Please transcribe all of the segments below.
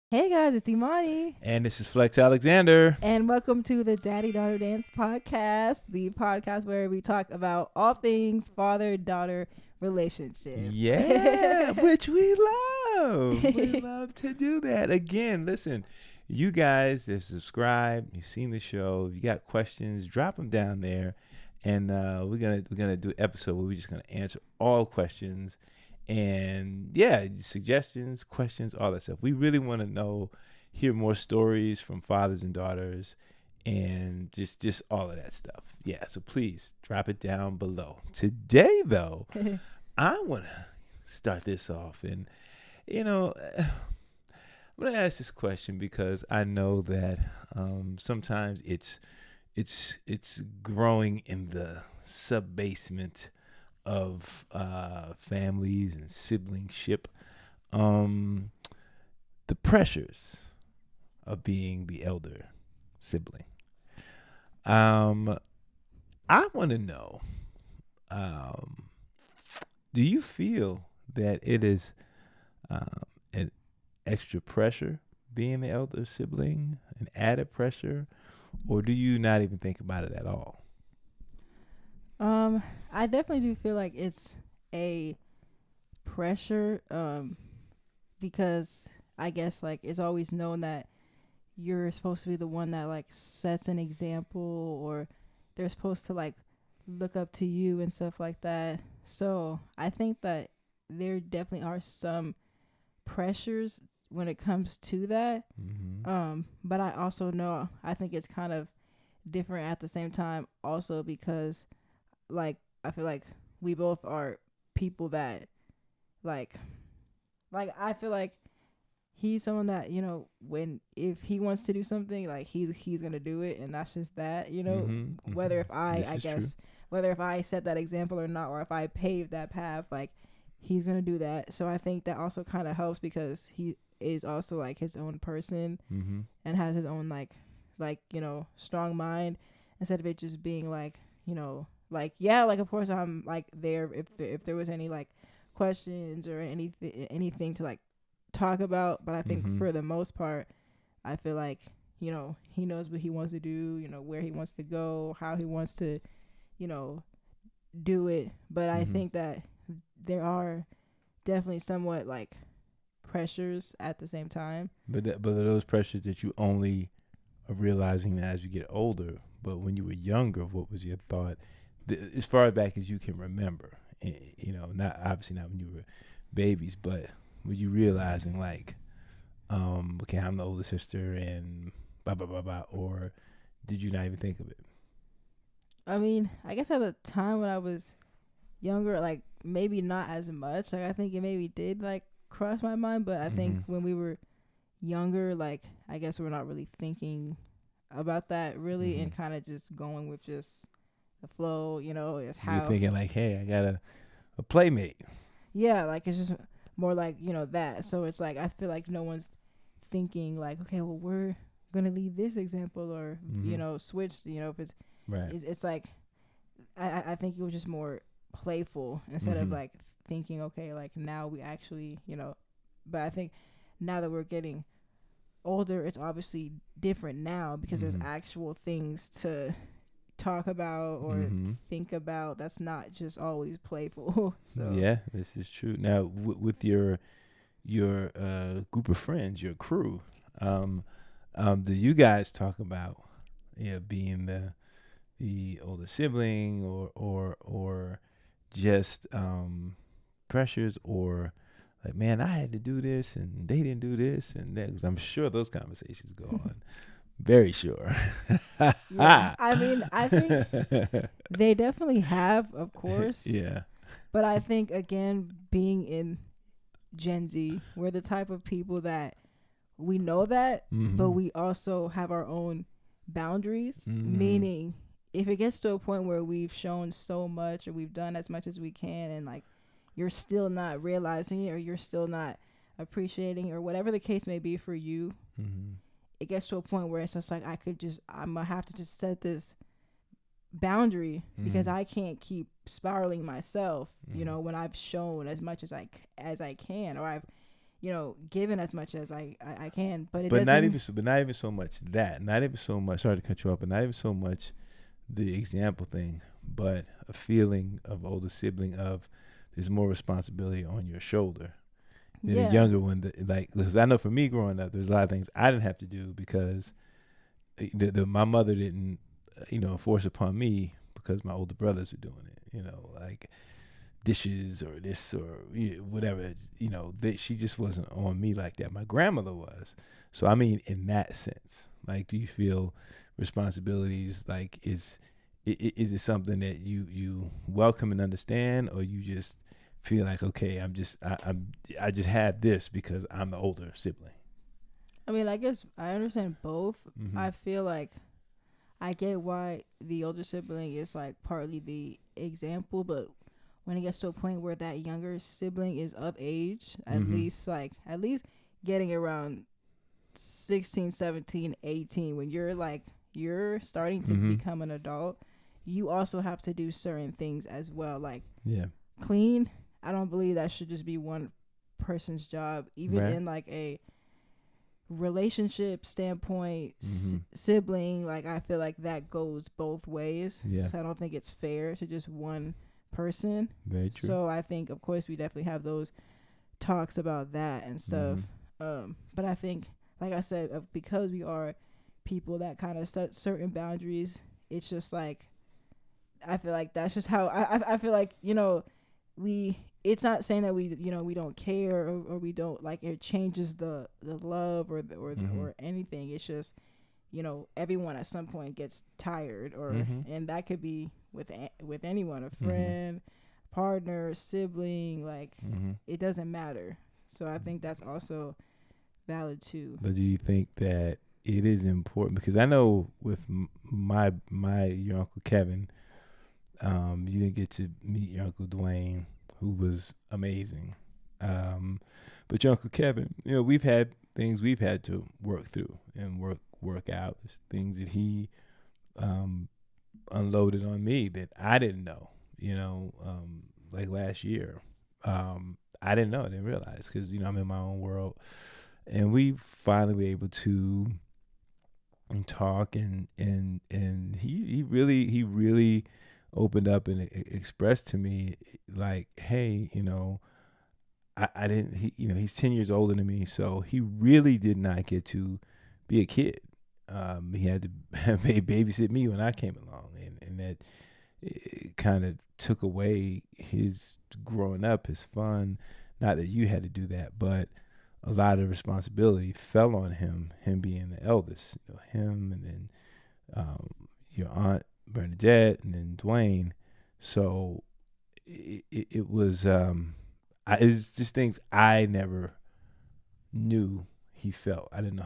Hey guys, it's Imani, And this is Flex Alexander. and welcome to the Daddy Daughter Dance Podcast, the podcast where we talk about all things father daughter relationships. Yeah, which we love. We love to do that. Again, listen, you guys that subscribe, you've seen the show, if you got questions, drop them down there. And we're gonna do an episode where we're just gonna answer all questions and yeah, suggestions, questions, all that stuff. We really want to hear more stories from fathers and daughters and just all of that stuff. Yeah, so please drop it down below. Today though, I want to start this off and I'm going to ask this question because I know that sometimes it's growing in the sub basement of families and siblingship. Um, the pressures of being the elder sibling. Um, I want to know, um, do you feel that it is an extra pressure being the elder sibling, an added pressure, or do you not even think about it at all? I definitely do feel like it's a pressure, because I guess like it's always known that you're supposed to be the one that like sets an example, or they're supposed to like look up to you and stuff like that. So I think that there definitely are some pressures when it comes to that. Mm-hmm. But I also know I think it's kind of different at the same time also because like I feel like we both are people that like I feel like he's someone that, when if he wants to do something, like he's gonna do it, and that's just that, Mm-hmm. whether Mm-hmm. if I This is true. guess whether if I set that example or not, or if I pave that path, like he's gonna do that. So I think that also kind of helps because he is also like his own person Mm-hmm. and has his own strong mind, instead of it just being like, like yeah, like of course I'm like there if there was any like questions or anything to like talk about. But I think Mm-hmm. for the most part, I feel like he knows what he wants to do, where he wants to go, how he wants to you know do it. But I Mm-hmm. think that there are definitely somewhat like pressures at the same time. But are those pressures that you only are realizing as you get older? But when you were younger, what was your thought? As far back as you can remember, not obviously not when you were babies, but were you realizing like, okay, I'm the older sister and blah blah blah blah, or did you not even think of it? I mean, I guess at the time when I was younger, like maybe not as much. Like I think it maybe did like cross my mind, but I think Mm-hmm. when we were younger, like I guess we're not really thinking about that really, Mm-hmm. and kind of just going with just the flow, is You're how. thinking like, hey, I got a playmate. Yeah, like it's just more like that. So it's like I feel like no one's thinking like, okay, well we're gonna lead this example, or Mm-hmm. switch. If Right. it's like I think it was just more playful instead of Mm-hmm. like thinking, okay, like now we actually, But I think now that we're getting older, it's obviously different now because there's Mm-hmm. actual things to talk about or Mm-hmm. think about that's not just always playful. So Yeah, this is true. Now, with your group of friends, your crew, um, do you guys talk about being the older sibling or just pressures or like, man, I had to do this and they didn't do this and that? Because I'm sure those conversations go on. Very sure. yeah, I mean, I think they definitely have, of course, Yeah. but I think again, being in Gen Z, we're the type of people that we know that, but Mm-hmm. we also have our own boundaries. Mm-hmm. Meaning, if it gets to a point where we've shown so much or we've done as much as we can, and like you're still not realizing it, or you're still not appreciating, or whatever the case may be for you, Mm-hmm. it gets to a point where it's just like I'm gonna have to just set this boundary because Mm-hmm. I can't keep spiraling myself. Mm-hmm. When I've shown as much as I can, or I've giving as much as I can, but it But doesn't. not even so much that. Not even so much. Sorry to cut you off, but not even so much the example thing, but a feeling of older sibling of there's more responsibility on your shoulder than a Yeah, younger one. Like, because I know for me growing up, there's a lot of things I didn't have to do because my mother didn't, force upon me because my older brothers were doing it. Like dishes or this or whatever. She just wasn't on me like that. My grandmother was. So I mean, in that sense, like, do you feel responsibilities like is it something that you welcome and understand, or you just feel like, okay, I just have this because I'm the older sibling? I mean, I guess I understand both. Mm-hmm. I feel like I get why the older sibling is like partly the example, but when it gets to a point where that younger sibling is of age, Mm-hmm. at least getting around 16, 17, 18, when you're starting to Mm-hmm. become an adult, you also have to do certain things as well. Like Yeah. clean, I don't believe that should just be one person's job, even Right. in like a relationship standpoint, Mm-hmm. sibling. Like I feel like that goes both ways. Yeah. So I don't think it's fair to just one person. Very true. So I think, of course, we definitely have those talks about that and stuff. But I think, like I said, because we are people that kind of set certain boundaries, it's just like, I feel like that's just how I feel like, we, it's not saying that we don't care, or we don't, like, it changes the love or anything. It's just, everyone at some point gets tired, and that could be with anyone, a friend, partner, sibling, like, it doesn't matter. So I think that's also valid too. But do you think that it is important? Because I know with my your Uncle Kevin, you didn't get to meet your Uncle Dwayne, who was amazing. But your Uncle Kevin, we've had things we've had to work through and work out. There's things that he unloaded on me that I didn't know. Like last year, I didn't know, I didn't realize, because I'm in my own world, and we finally were able to talk, and he really opened up and expressed to me, like, hey, I didn't, he's 10 years older than me, so he really did not get to be a kid. He had to babysit me when I came along, and that kind of took away his growing up, his fun. Not that you had to do that, but a lot of responsibility fell on him being the eldest. Him, and then your aunt Bernadette, and then Dwayne. So it was it was just things I never knew he felt. I didn't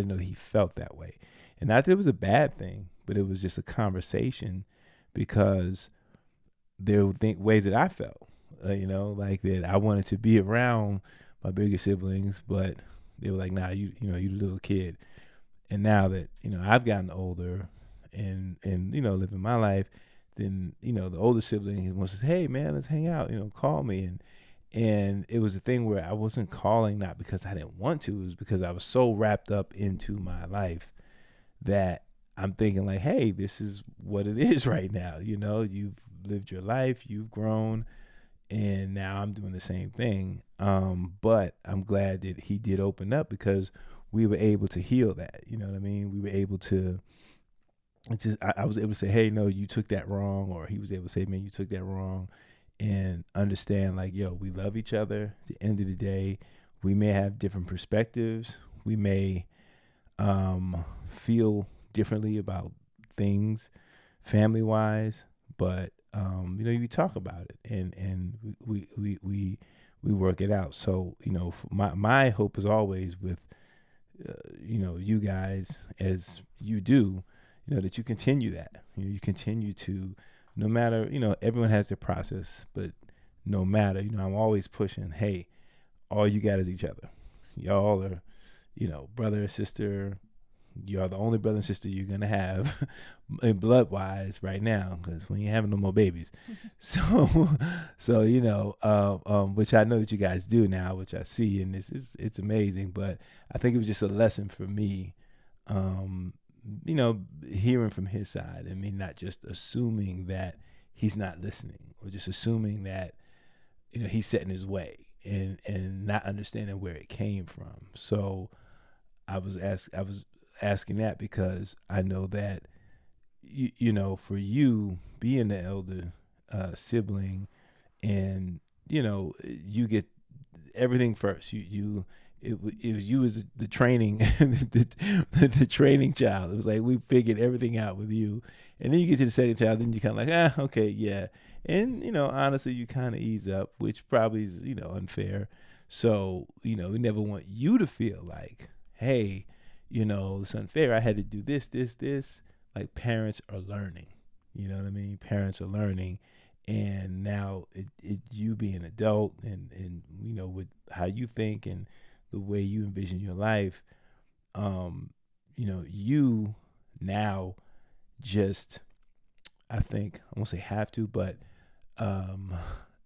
know that he felt that way, and not that it was a bad thing, but it was just a conversation, because there were ways that I felt, like that I wanted to be around my bigger siblings, but they were like, nah, you the little kid. And now that, I've gotten older and living my life, then, the older sibling wants to say, hey man, let's hang out, call me. And it was a thing where I wasn't calling, not because I didn't want to, it was because I was so wrapped up into my life that I'm thinking like, hey, this is what it is right now. You've lived your life, you've grown, and now I'm doing the same thing. But I'm glad that he did open up, because we were able to heal that. You know what I mean? We were able to, I was able to say, hey, no, you took that wrong. Or he was able to say, man, you took that wrong. And understand, like, yo, we love each other. At the end of the day, we may have different perspectives. We may feel differently about things family wise, but you talk about it, and we work it out. So my hope is always with you guys, as you do, that you continue that. You continue to, no matter, everyone has their process, but no matter, I'm always pushing, hey, all you got is each other. Y'all are, brother, sister, you are the only brother and sister you're gonna have, blood wise, right now, because we ain't having no more babies. So, which I know that you guys do now, which I see, and it's amazing. But I think it was just a lesson for me, hearing from his side, and me not just assuming that he's not listening, or just assuming that he's set in his way, and not understanding where it came from. So I was asking that because I know that for you being the elder sibling, and you get everything first. It was you as the training the training child. It was like we figured everything out with you, and then you get to the second child, then you kind of like, okay, yeah. And honestly, you kind of ease up, which probably is unfair. So we never want you to feel like, hey, it's unfair. I had to do this. Like, parents are learning. You know what I mean? Parents are learning, and now you being an adult, and with how you think and the way you envision your life, you now just, I think, I won't say have to, but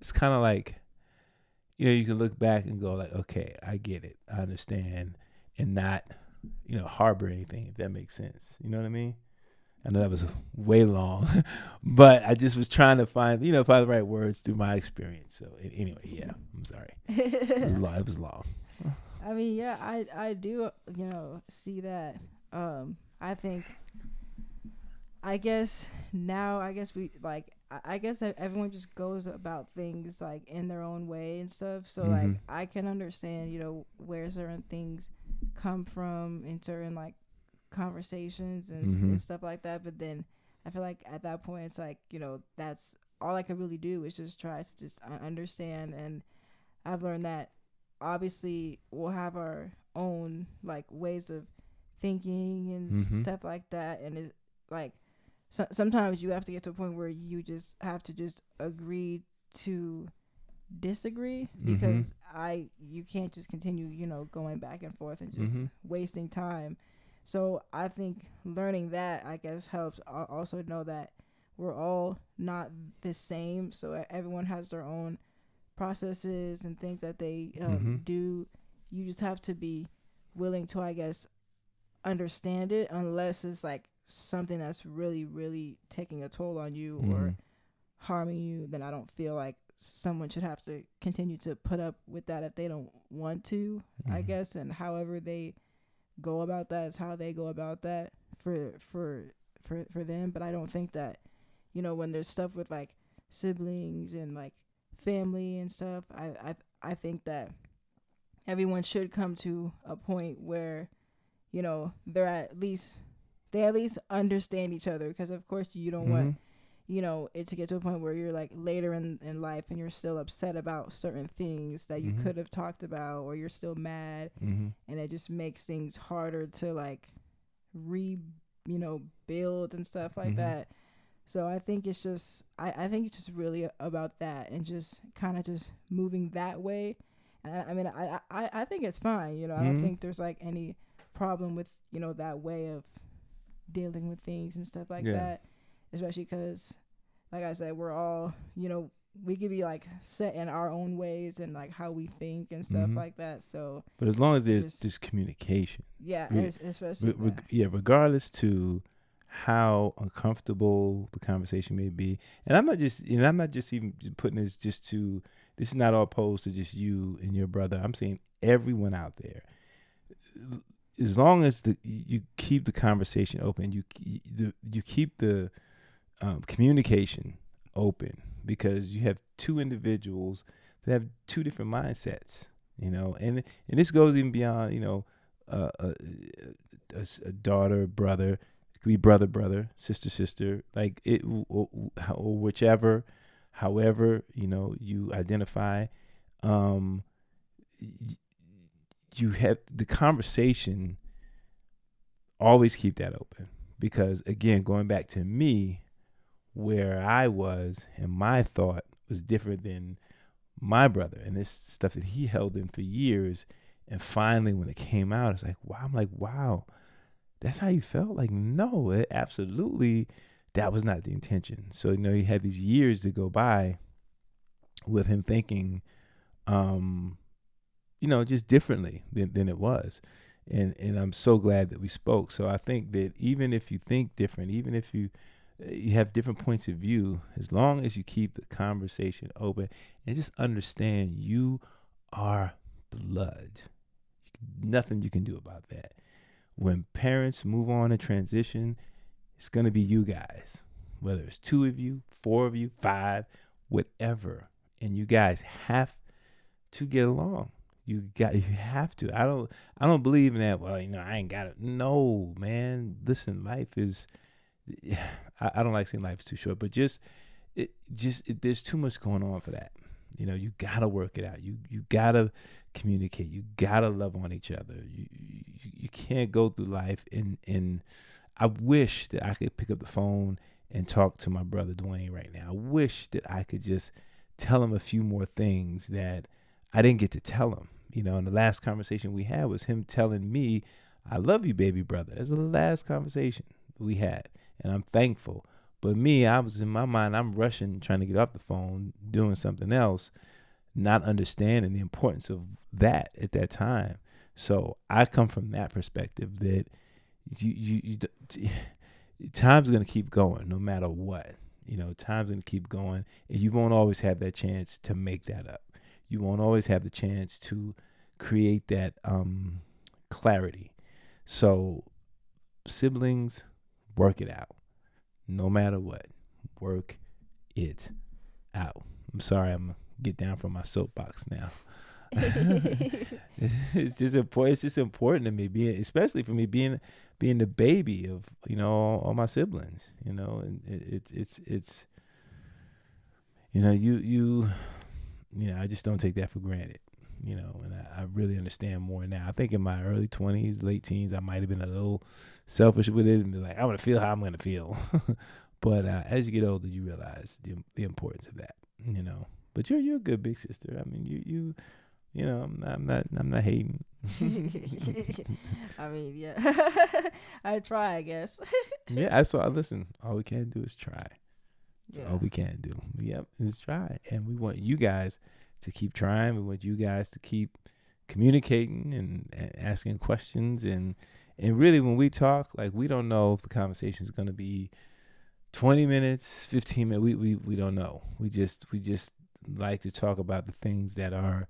it's kind of like, you can look back and go like, okay, I get it, I understand, and not, harbor anything, if that makes sense. You know what I mean? I know that was way long, but I just was trying to find the right words through my experience. So anyway, yeah, I'm sorry. It was long. I mean, yeah, I do, see that. I think, I guess we like, I guess that everyone just goes about things like in their own way and stuff. So like, I can understand, where certain things come from in certain like conversations and stuff like that. But then I feel like at that point, it's like, that's all I can really do is just try to just understand. And I've learned that obviously we'll have our own like ways of thinking and stuff like that. And it's like, sometimes you have to get to a point where you just have to just agree to disagree, because you can't just continue going back and forth and just wasting time. So I think learning that, I guess, helps also know that we're all not the same. So everyone has their own processes and things that they do. You just have to be willing to, I guess, understand it, unless it's like something that's really, really taking a toll on you or harming you. Then I don't feel like someone should have to continue to put up with that if they don't want to, I guess. And however they go about that is how they go about that for them. But I don't think that, when there's stuff with like siblings and like family and stuff, I think that everyone should come to a point where they at least understand each other, because of course you don't want it to get to a point where you're like later in life and you're still upset about certain things that you could have talked about, or you're still mad, and it just makes things harder to like build and stuff like that. So I think it's just I think it's just really about that, and just kind of just moving that way. And I mean, I think it's fine, I don't think there's like any problem with that way of dealing with things and stuff like that, especially because, like I said, we're all we could be like set in our own ways and like how we think and stuff like that. So, but as long as there's this communication, especially regardless to how uncomfortable the conversation may be, and I'm not just even putting this just to, this is not all posed to just you and your brother. I'm saying everyone out there. As long as you keep the conversation open, you keep the communication open, because you have two individuals that have two different mindsets, and this goes even beyond, a daughter, brother. It could be brother, sister, like it, or whichever, however, you identify. You have the conversation, always keep that open, because again, going back to me, where I was and my thought was different than my brother, and this stuff that he held in for years, and finally when it came out, it's like, wow, that's how you felt? Like, no, absolutely, that was not the intention. So, he had these years to go by with him thinking, just differently than it was. And I'm so glad that we spoke. So I think that even if you think different, even if you have different points of view, as long as you keep the conversation open and just understand you are blood, nothing you can do about that. When parents move on and transition, it's going to be you guys, whether it's 2 of you, 4 of you, 5, whatever. And you guys have to get along. You have to. I don't believe in that. Well, I ain't got it. No, man. Listen, life is. I don't like saying life is too short, but there's too much going on for that. You gotta work it out. You gotta communicate. You gotta love on each other. You can't go through life and I wish that I could pick up the phone and talk to my brother Dwayne right now. I wish that I could just tell him a few more things that I didn't get to tell him. And the last conversation we had was him telling me, I love you, baby brother. That's the last conversation we had. And I'm thankful. But me, I was in my mind, I'm rushing, trying to get off the phone, doing something else, not understanding the importance of that at that time. So I come from that perspective that time's going to keep going no matter what. Time's going to keep going, and you won't always have that chance to make that up. You won't always have the chance to create that clarity. So siblings, work it out. No matter what, work it out. I'm sorry, I'm going to get down from my soapbox now. It's just important. It's just important to me, especially for me being the baby of all my siblings. And it's I just don't take that for granted. And I really understand more now. I think in my early 20s, late teens, I might have been a little selfish with it and be like, I'm gonna feel how I'm gonna feel. But as you get older, you realize the importance of that. But you're a good big sister. I mean, I'm not hating. I mean, yeah. I try, I guess. Yeah, listen, all we can do is try. That's all we can do. Yep, is try. And we want you guys to keep trying. We want you guys to keep communicating and asking questions. And really, when we talk, like, we don't know if the conversation is going to be 20 minutes, 15 minutes. We don't know. We just like to talk about the things that are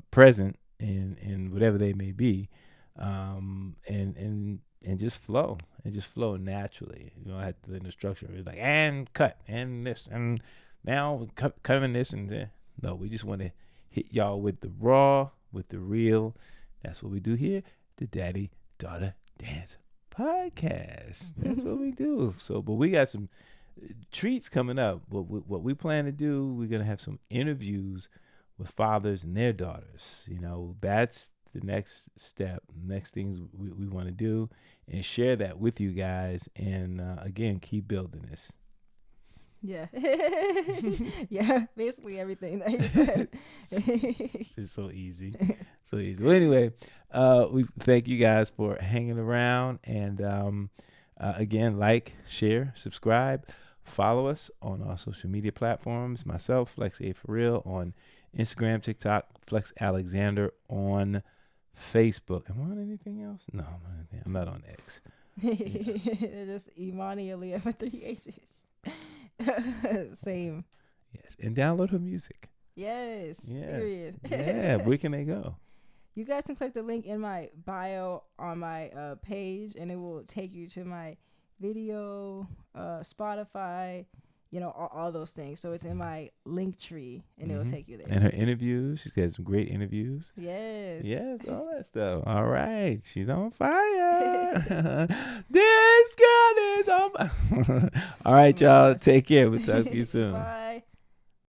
present in whatever they may be, and just flow naturally. You don't have to in the structure. It's like, and cut and this and now cutting this and that. No, we just want to hit y'all with the raw, with the real. That's what we do here, the Daddy Daughter Dance Podcast. That's what we do. So, but we got some treats coming up. What we plan to do, we're gonna have some interviews with fathers and their daughters. That's the next step, next things we want to do, and share that with you guys. And again, keep building this. Yeah. Yeah, basically everything that you said. It's so easy. So easy. Well, anyway, we thank you guys for hanging around. And again, like, share, subscribe, follow us on our social media platforms. Myself, Flex A For Real on Instagram, TikTok, Flex Alexander on Facebook. Am I on anything else? No, I'm not on X. Just Imani Aaliyah with 3 H's. Same. Yes, and download her music. Yes. Yeah. Period. Yeah. Where can they go? You guys can click the link in my bio on my page, and it will take you to my video, Spotify, all those things. So it's in my link tree, and it will take you there. And her interviews, she's got some great interviews. Yes. Yes, all that stuff. All right. She's on fire. This girl is on fire. All right, y'all. Take care. We'll talk to you soon. Bye.